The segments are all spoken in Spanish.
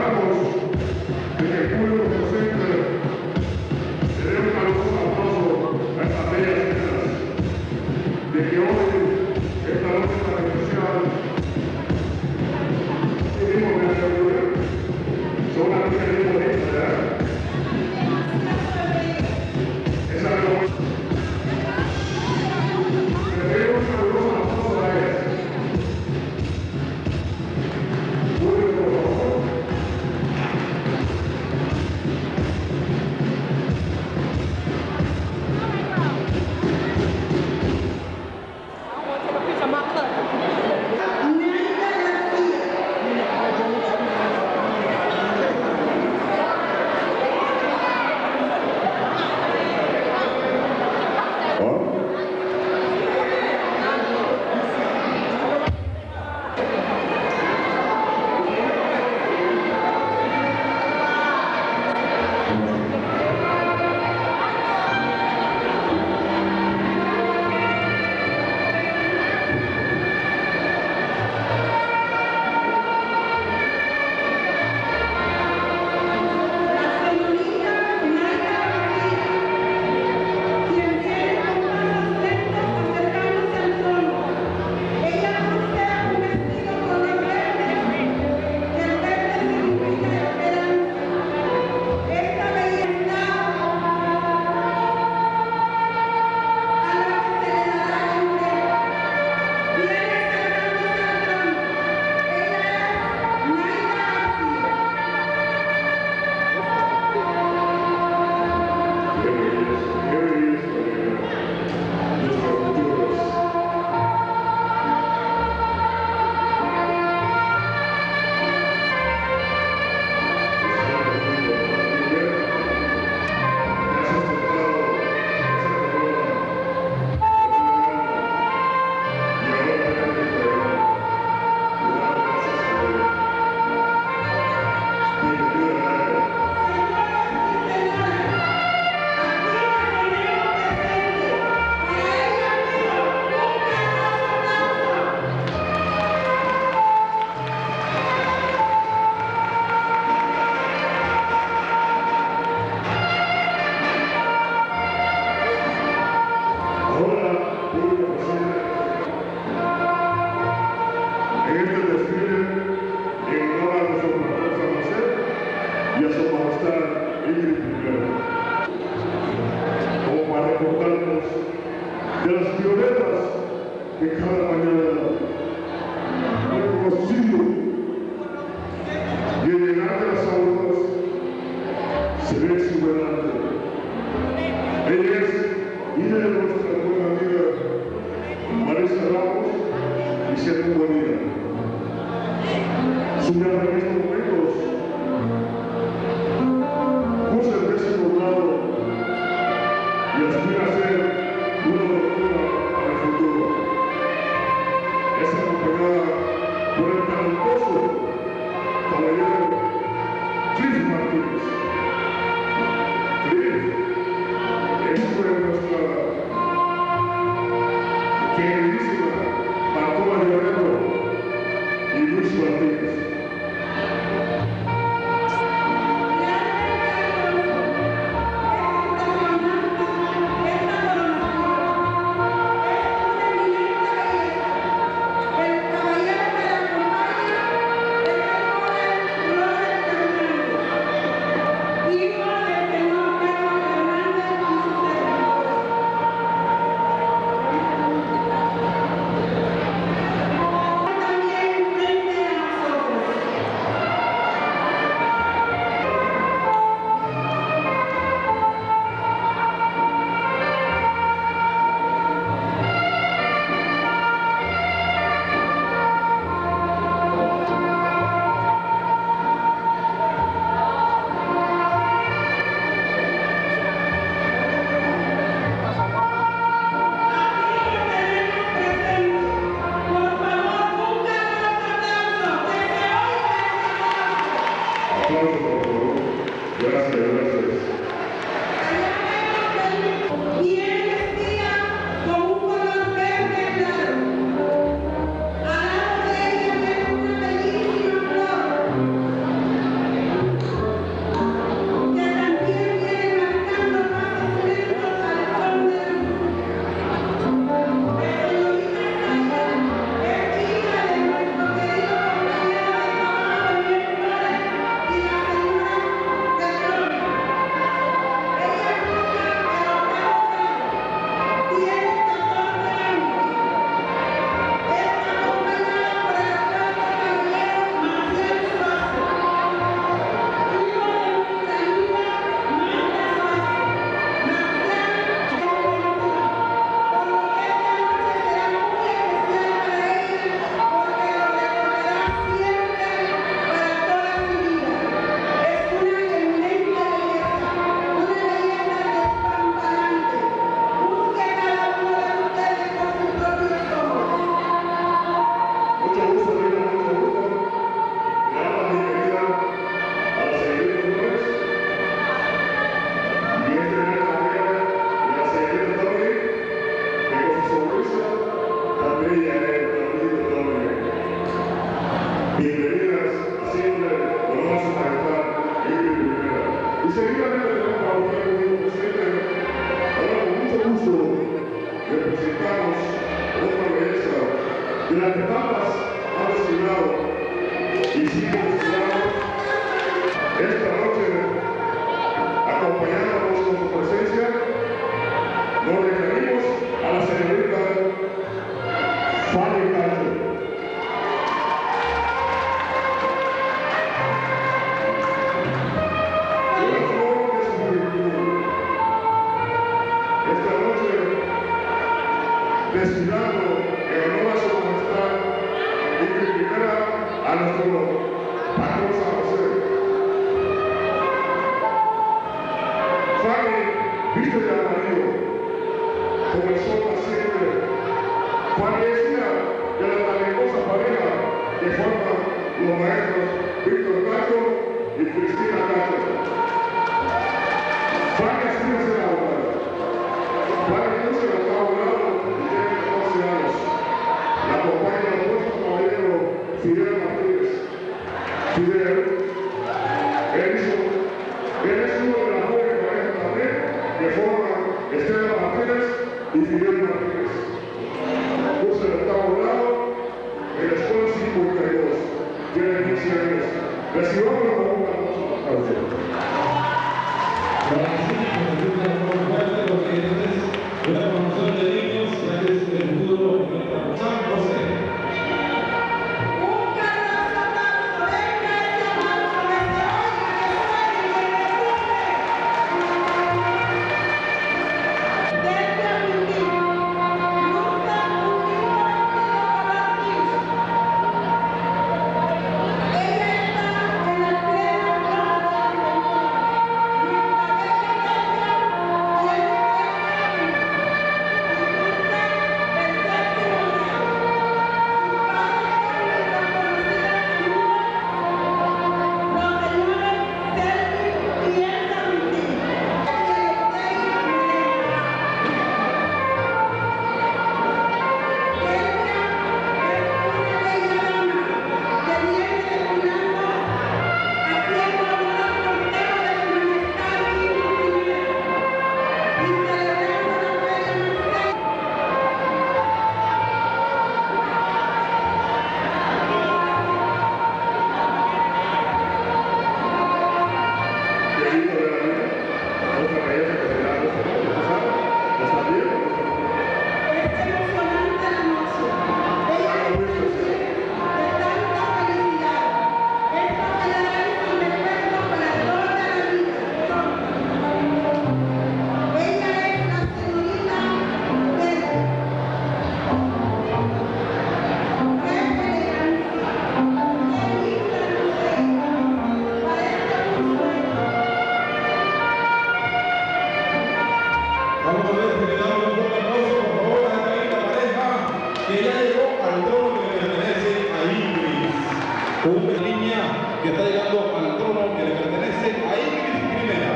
Esperamos que el público presente le dé un caluroso aplauso a estas bellas chicas, de que hoy, esta noche tan especial, seguimos en la seguridad. Son una niña bien bonita, ¿verdad? Esa es la buena. Le doy un caluroso aplauso a ellas. Público, por favor. En este desfile, en honor a nuestro profesor San José y a su majestad Ingrid I, como para recordarnos de las violetas que cada mañana han conocido y el llegar de las aulas se ve exuberante. Ella es hija de nuestra buena amiga Marisa Ramos y Sergio Bonilla. Su vida en estos momentos cursa el décimo grado y aspira a ser una doctora para el futuro. Es acompañada por el talentoso caballero Cris Martínez. Cris, esto es nuestra queridísima Pacola Guerrero y Luis Martínez. Gracias, gracias. Bien vestida con un color verde claro. Al lado de ella ven una bellísima flor. seguidamente tenemos a usted conmigo presente. Ahora con mucho gusto le presentamos otra belleza de las que tantas han desfilado y siguen desfilando esta noche, acompañándonos con su presencia. Nos referimos a la señorita Fanny Cacho. Desfilando en honor a su majestad y criticará a nuestro patrón San José. Fanny viste de amarillo, como el sol naciente. Fanny es hija de la talentosa pareja que forman los maestros Víctor Cacho y Cristina Cacho. Fanny aspira a ser abogada. Fanny luce el octavo grado. La acompaña a nuestro caballero Fidel Martínez. Fidel, él es uno de las jóvenes parejas también que forman Estela Martínez y Fidel Martínez. Cursa el octavo grado en la escuela 52. Tiene 15 años. Recibamos con un aplauso. Una promoción de niños que es el futuro San José. Una niña que está llegando al trono que le pertenece a Ingrid Primera.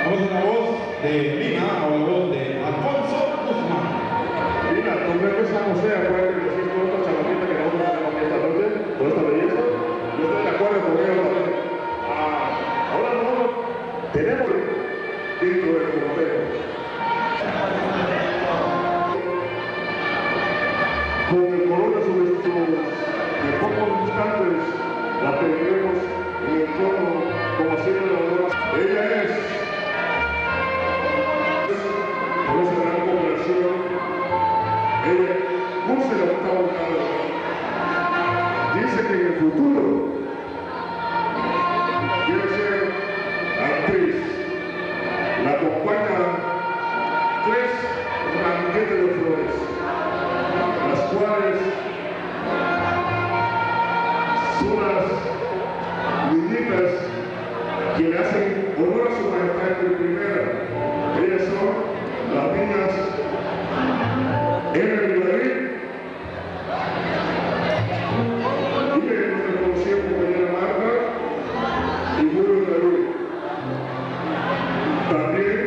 Vamos a la voz de Lina o la voz de Alfonso Guzmán. Lina, tú crees que San José, acuérdate que existe otra chavalita que nosotros tenemos esta noche, por esta belleza. Yo estoy de acuerdo con ella también. Ahora nosotros tenemos dentro del cortejo. Con el color de su vestido, en pocos instantes la tendremos en el trono como haciendo la honor. Ella es por esa gran cooperación. Ella cursa el octavo grado. Dice que en el futuro quiere ser actriz. La acompaña 3 ramilletes de flores, las cuales son las niñitas que le hacen honor a su majestad en primera. Ellas son las niñas Emily David y que nos reconocían como compañera Marta y Julio David. También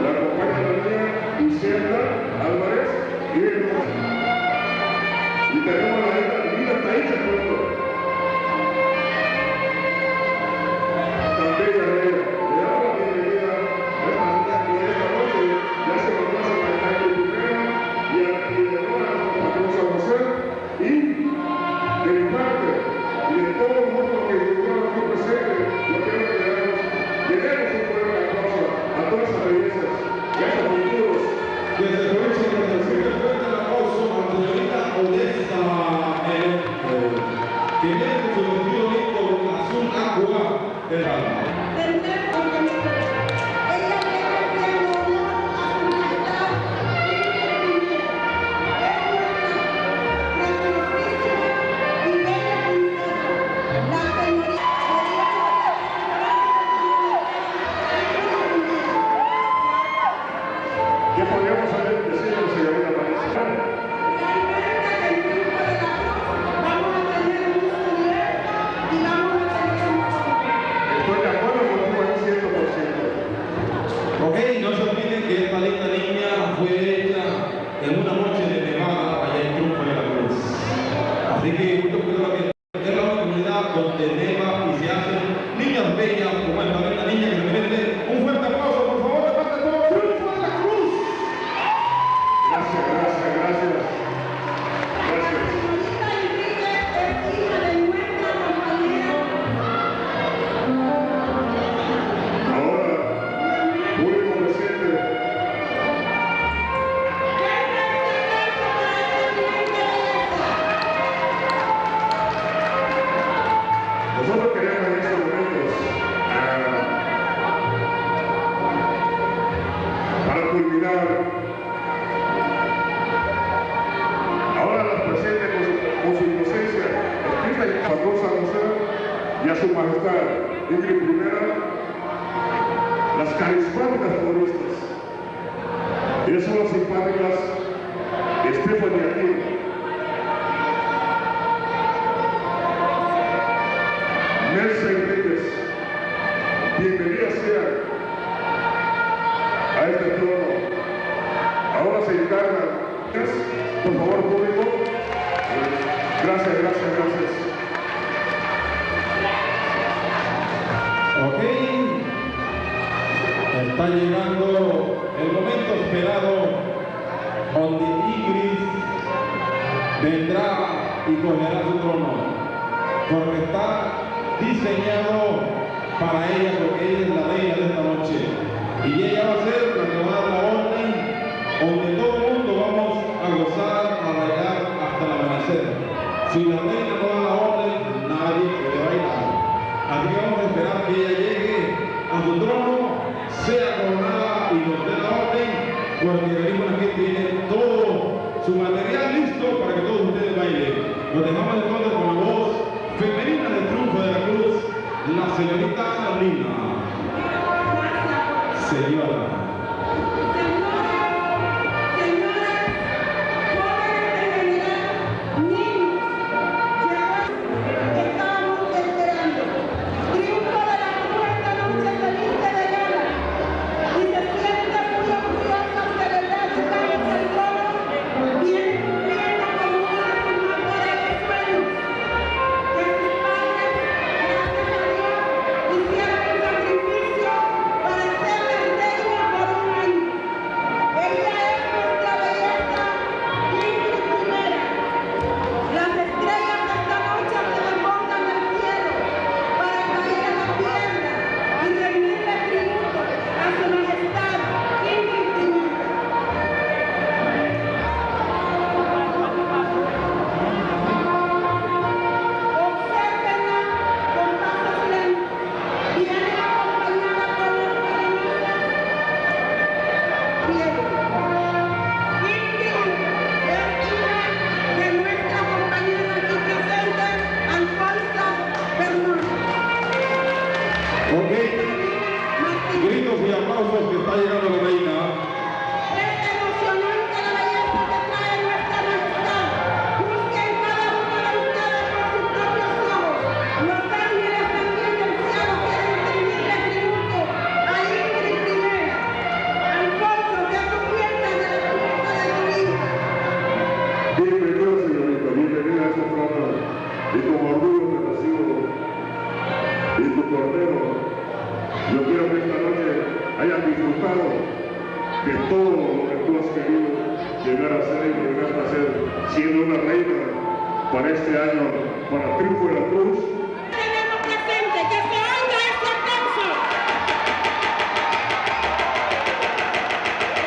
la acompaña la niña Iselda Álvarez y tenemos la neta Lina Taícha pronto. También la su vestido lindo azul agua del alma. ¿Qué podríamos decir a la señorita Vanessa? Estoy de acuerdo contigo al 100%. Ok, no se olviden que esta linda niña fue hecha en una noche de nevada allá en Triunfo de la Cruz. Así que mucho cuidado que es la comunidad donde neva y se hacen niñas bellas como esta linda niña que se merece un fuerte aplauso, por favor, de parte de todo Triunfo de la Cruz. Gracias, gracias, gracias. Gracias. Ahora, público presente, nosotros queremos en estos momentos, para culminar, ahora las presentes con su inocencia, escrita y patrón San José y a su majestad Ingrid I, las carismáticas comunistas. Ellas son las simpáticas Stephanie Aquino, Nelsa Enríquez. Bienvenida sea a este trono. Ahora se encarga, por favor, público. Gracias, gracias, gracias. Ok, está llegando el momento esperado donde Ingrid vendrá y cogerá su trono, porque está diseñado para ella, porque ella es la reina de esta noche y ella va a ser la que va a dar la orden donde todo el mundo vamos a gozar, a bailar hasta el amanecer. Si la reina no da la orden, nadie puede bailar. Así que vamos a esperar que ella llegue a su trono, sea coronada y nos dé la orden, porque venimos aquí, tiene todo su material listo para que todos ustedes bailen. Lo dejamos entonces con la voz femenina del Triunfo de la Cruz, la señorita Lina. Señora. Gritos y aplausos que está llegando la reina. Es emocionante la belleza que trae nuestra majestad. Juzguen cada uno de ustedes por sus propios ojos. Los ángeles también del cielo quieren rendirle tributo a Ingrid I. Alfonso, ¿qué tú piensas de la triunfo de tu hija? Bienvenida, señorita, bienvenida a este trono. Y con orgullo te recibo. Y tu cordero. Yo quiero que esta noche hayas disfrutado de todo lo que tú has querido llegar a ser y llegar a ser, siendo una reina para este año, para el Triunfo de la Cruz. Tenemos presente que se oiga este aplauso.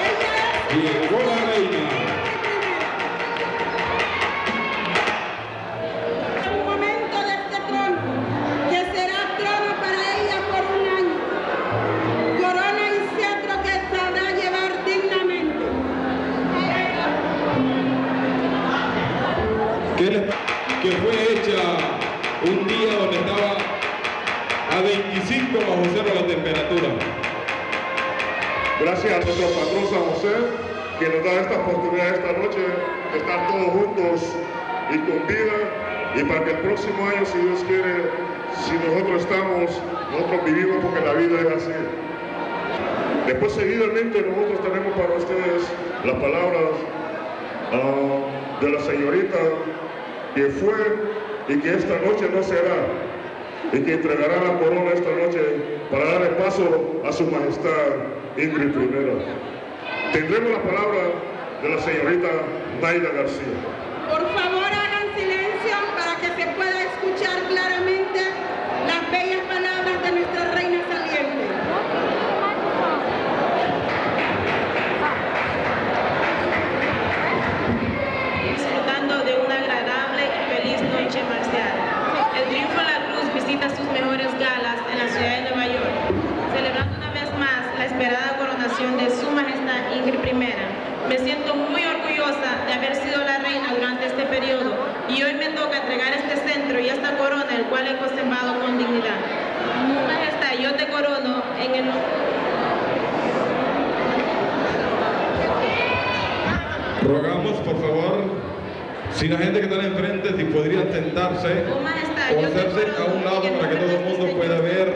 Ella es Llegó la reina. un momento de este trono. zona donde estaba a 25 bajo cero la temperatura. Gracias a nuestro patrón San José, que nos da esta oportunidad esta noche de estar todos juntos y con vida, y para que el próximo año, si Dios quiere, si nosotros estamos, nosotros vivimos, porque la vida es así. Después, seguidamente, nosotros tenemos para ustedes las palabras de la señorita que fue y que esta noche no será, y que entregará la corona esta noche para darle paso a su majestad Ingrid I. Tendremos la palabra de la señorita Naida García. Por favor, hagan silencio para que se pueda escuchar claramente las bellas palabras de nuestra reina saliente. Disfrutando de una agradable y feliz noche marcial. El Triunfo de la Cruz visita sus mejores galas en la ciudad de Nueva York, celebrando una vez más la esperada coronación de Su Majestad Ingrid I. Me siento muy orgullosa de haber sido la reina durante este periodo y hoy me toca entregar este centro y esta corona, el cual he conservado con dignidad. Su Majestad, yo te corono en el... Rogamos, por favor, si la gente que está enfrente, si podrían sentarse Su Majestad, o yo te hacerse a corono un lado en el para que todo el nombre de mundo este pueda Señor. ver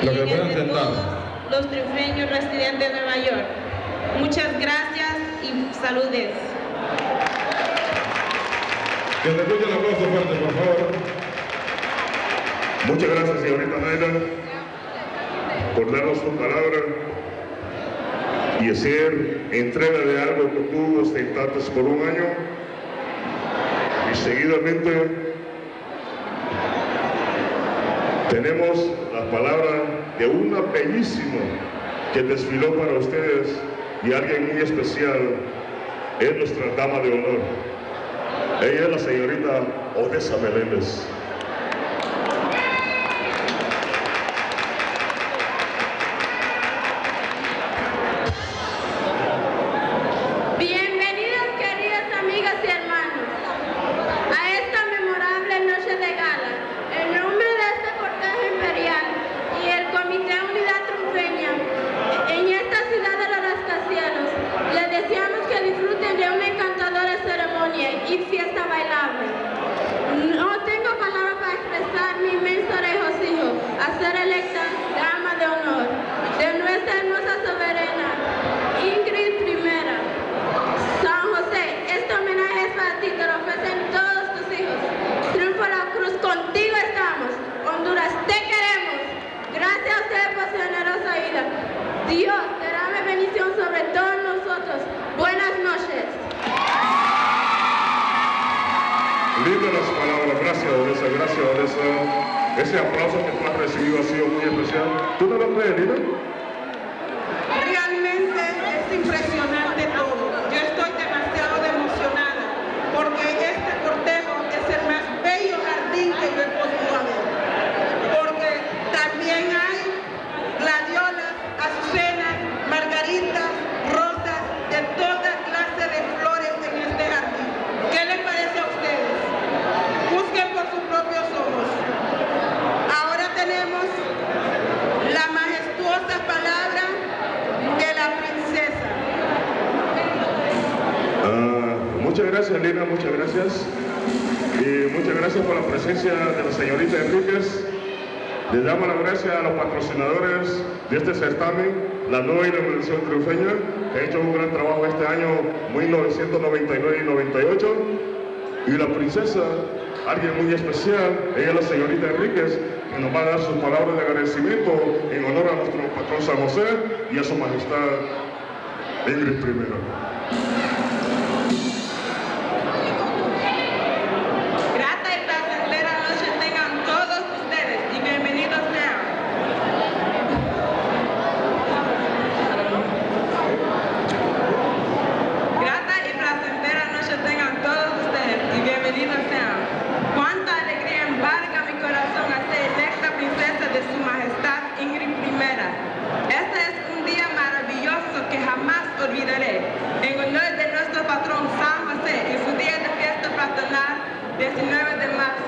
lo que Y en puedan el de sentar. todos los triunfeños residentes de Nueva York. Muchas gracias y saludes. Que se escuche el aplauso fuerte, por favor. Muchas gracias, señorita Naida, por darnos su palabra y hacer entrega de algo que tú ostentaste por un año, y seguidamente tenemos la palabra de una bellísima que desfiló para ustedes, y alguien muy especial es nuestra dama de honor. Ella es la señorita Odessa Meléndez. Bienvenidos, queridas amigas y hermanos, a esta memorable noche de gala. En nombre de este cortejo imperial y el Comité Unidad Triunfeña, en esta ciudad de los rascacielos, les deseamos que disfruten de una encantadora ceremonia y fiesta bailable. No tengo palabras para expresar mi inmenso regocijo a ser electa dama de honor de nuestra hermosa soberana Ingrid I. San José, este homenaje es para ti, te lo ofrecen todos tus hijos. Triunfo la Cruz, contigo estamos. Honduras, te queremos. Gracias a ustedes por su generosa vida. Dios, derrame bendición sobre todos nosotros. Buenas noches. Lindas las palabras, gracias Odessa, gracias Odessa. Ese aplauso que tú has recibido ha sido muy especial. ¿Tú no lo crees, Lina? Realmente es impresionante todo. Yo estoy demasiado emocionada porque este cortejo es el más bello jardín que yo he podido ver. Porque también hay gladiolas, azucenas, margaritas, rosas, de toda clase de flores en este jardín. ¿Qué les parece a ustedes? Busquen por sus propios ojos. Ahora tenemos la majestuosa palabra de la princesa. Muchas gracias, Lina, muchas gracias. Y muchas gracias por la presencia de la señorita Enríquez. Les damos las gracias a los patrocinadores de este certamen, la nueva Iluminación Triunfeña, que ha hecho un gran trabajo este año 1999 y 98. Y la princesa, alguien muy especial, ella es la señorita Enríquez, que nos va a dar sus palabras de agradecimiento en honor a nuestro patrón San José y a su majestad Ingrid I. Grata y placentera noche tengan todos ustedes y bienvenidos sean. Grata y placentera noche tengan todos ustedes y bienvenidos sean. Cuánta alegría embarga mi corazón al ser electa princesa de Su Majestad Ingrid I. Este es un día maravilloso que jamás olvidaré. En honor 19 de marzo.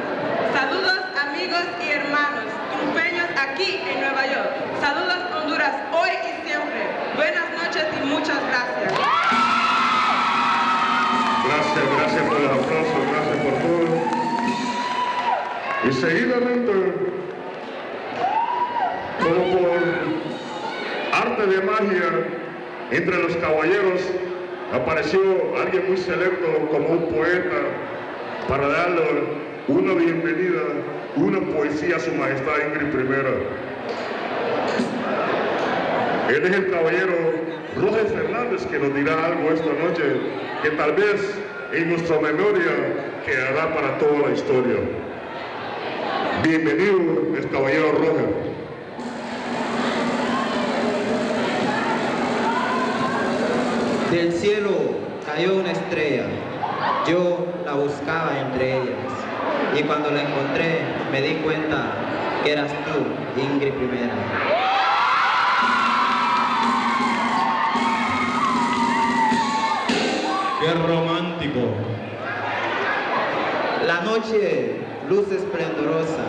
Saludos amigos y hermanos triunfeños aquí en Nueva York. Saludos Honduras, hoy y siempre. Buenas noches y muchas gracias. Gracias por los aplausos, gracias por todo. Y seguidamente, como por arte de magia, entre los caballeros apareció alguien muy selecto como un poeta para darle una bienvenida, una poesía a su majestad Ingrid I. Él es el caballero Roger Fernández, que nos dirá algo esta noche que tal vez en nuestra memoria quedará para toda la historia. Bienvenido, el caballero Roger. Del cielo cayó una estrella, yo la buscaba entre ellas, y cuando la encontré me di cuenta que eras tú, Ingrid I. ¡Qué romántico! La noche, luz esplendorosa,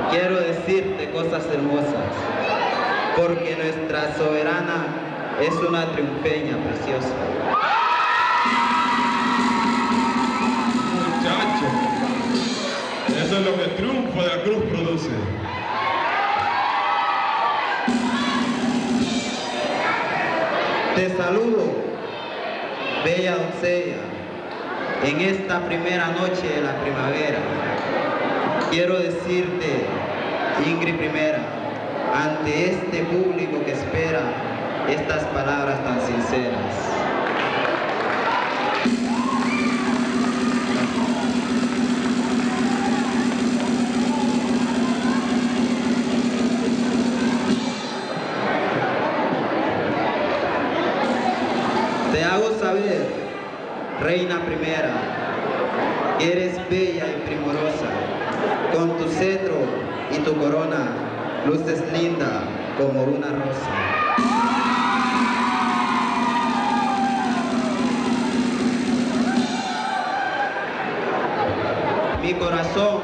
quiero decirte cosas hermosas, porque nuestra soberana es una triunfeña preciosa. Muchachos, eso es lo que el triunfo de la cruz produce. Te saludo, bella doncella, en esta primera noche de la primavera. Quiero decirte, Ingrid I, ante este público que espera estas palabras tan sinceras. Te hago saber, reina primera, que eres bella y primorosa, con tu cetro y tu corona, luces linda como una rosa. Mi corazón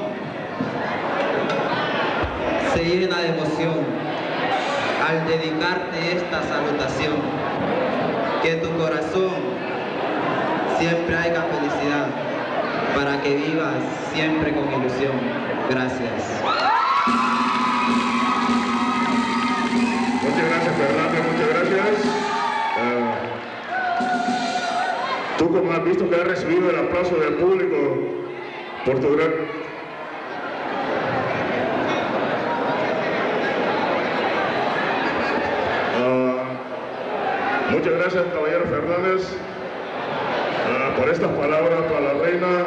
se llena de emoción al dedicarte esta salutación. Que tu corazón siempre haya felicidad para que vivas siempre con ilusión. Gracias. Muchas gracias, Fernanda, muchas gracias. Tú, como has visto que has recibido el aplauso del público por tu gran... Muchas gracias, caballero Fernández, por estas palabras para la reina,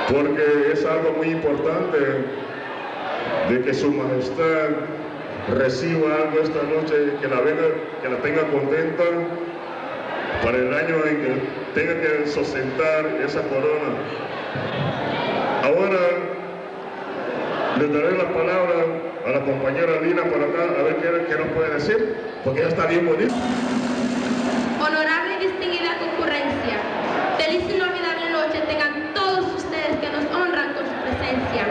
porque es algo muy importante de que su majestad reciba algo esta noche, que la tenga contenta para el año en que tenga que sustentar esa corona. Ahora le daré la palabra a la compañera Lina por acá, a ver qué nos puede decir, porque ella está bien bonita. Honorable y distinguida concurrencia, feliz y inolvidable noche tengan todos ustedes que nos honran con su presencia.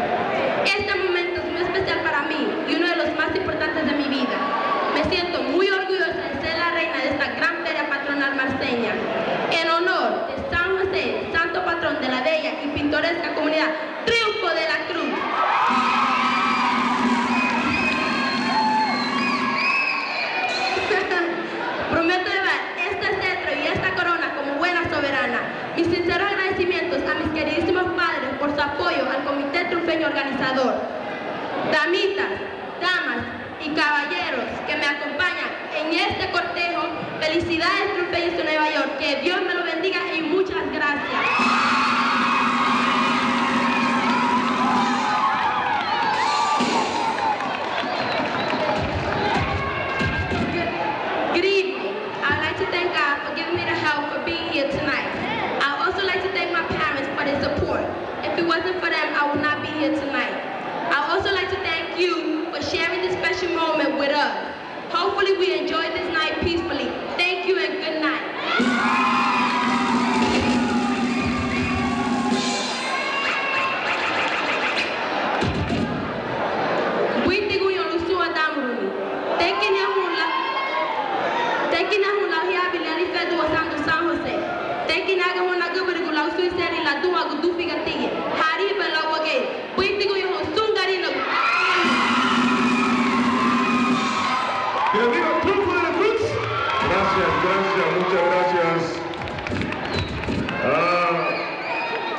Este momento es muy especial para mí y uno de los más importantes de mi vida. Me siento muy orgullosa de ser la reina de esta gran feria patronal marseña. En honor de San José, santo patrón de la bella y pintoresca comunidad Triunfo de la Cruz. Prometo llevar este cetro y esta corona como buena soberana. Mis sinceros agradecimientos a mis queridísimos padres por su apoyo al Comité Triunfeño Organizador. Damitas, damas y caballeros que me acompañan en este cortejo, felicidades triunfeños de Nueva York. Que Dios me lo bendiga y muchas gracias. Good evening. I'd like to thank God for giving me the help for being here tonight. I'd also like to thank my parents for their support. If it wasn't for them, I would not be here tonight. I'd also like to thank you for sharing this special moment with us. Hopefully we enjoy this night peacefully. Thank you and good night.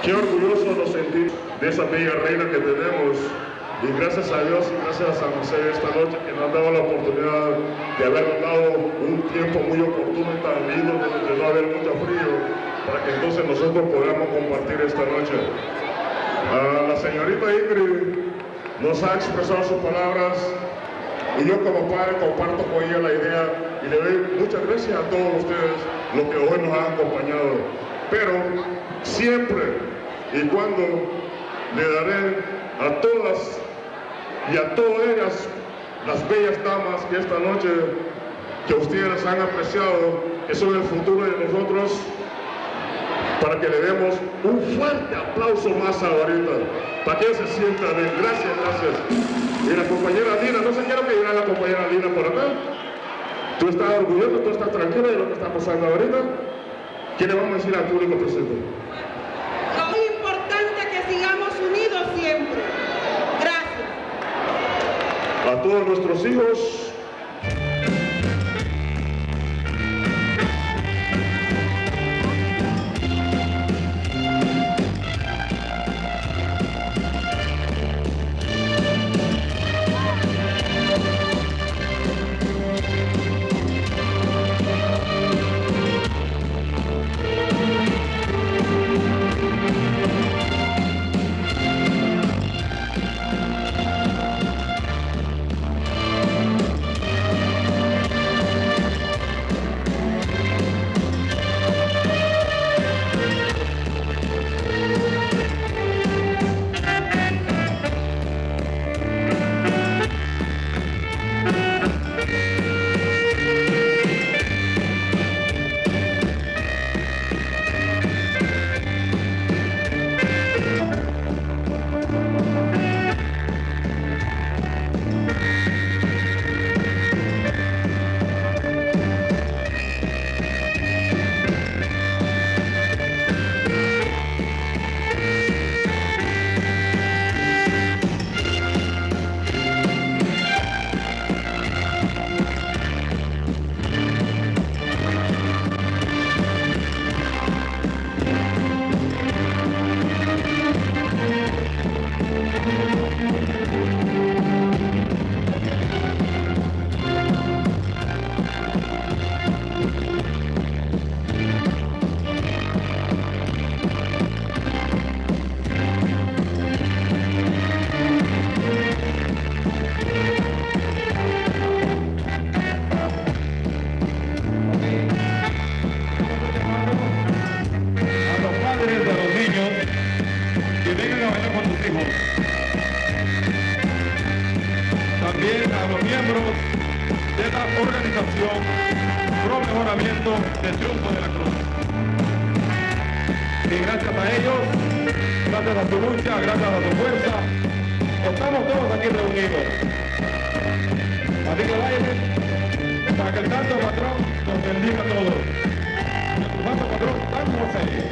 Qué orgulloso nos sentimos de esa bella reina que tenemos. Y gracias a Dios y gracias a San José esta noche que nos han dado la oportunidad de habernos dado un tiempo muy oportuno y tan lindo de no haber mucho frío, para que entonces nosotros podamos compartir esta noche. La señorita Ingrid nos ha expresado sus palabras y yo como padre comparto con ella la idea y le doy muchas gracias a todos ustedes los que hoy nos han acompañado. Pero siempre y cuando le daré a todas y a todas ellas, las bellas damas que esta noche, que ustedes han apreciado, que son el futuro de nosotros, para que le demos un fuerte aplauso más ahorita, para que se sienta bien. Gracias, gracias. Y la compañera Lina, no sé, quiero que llegue la compañera Lina por acá. Tú estás orgulloso, tú estás tranquila de lo que está pasando ahorita. ¿Qué le vamos a decir al público presente? Muy importante que sigamos unidos siempre. Gracias. A todos nuestros hijos, también a los miembros de la organización Pro Mejoramiento del Triunfo de la Cruz. Y gracias a ellos, gracias a su lucha, gracias a su fuerza, estamos todos aquí reunidos. Así que vayan, para que el santo patrón nos bendiga a todos. Nuestro santo patrón, San José.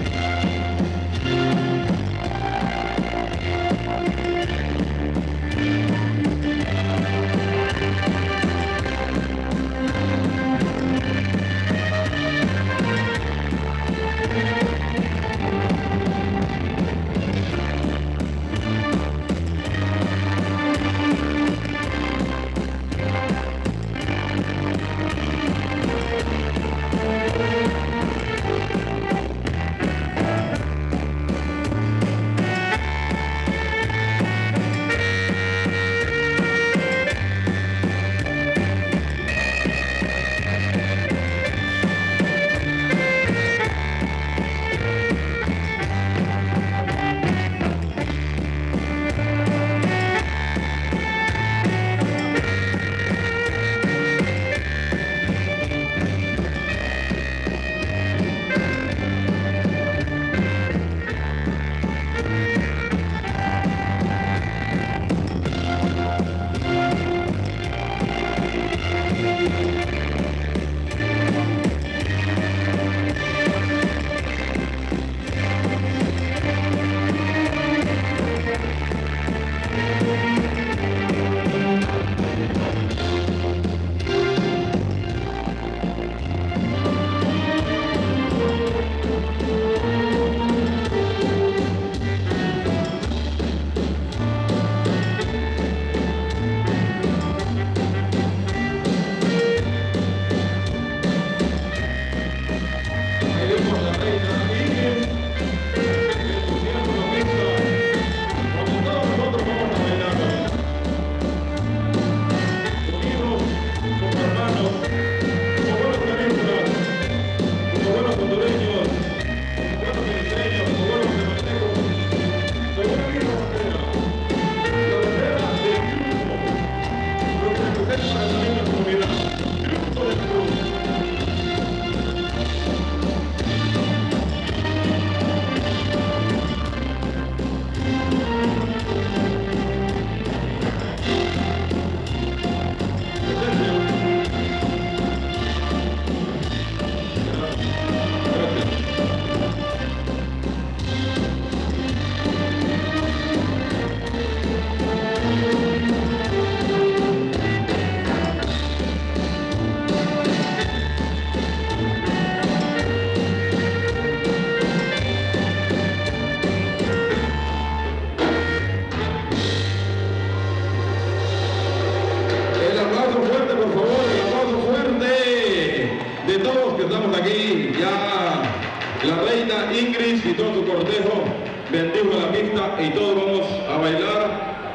cortejo bendijo la pista y todos vamos a bailar,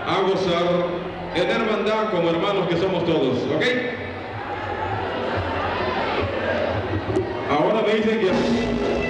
a gozar en hermandad como hermanos que somos todos, ¿ok? Ahora me dicen que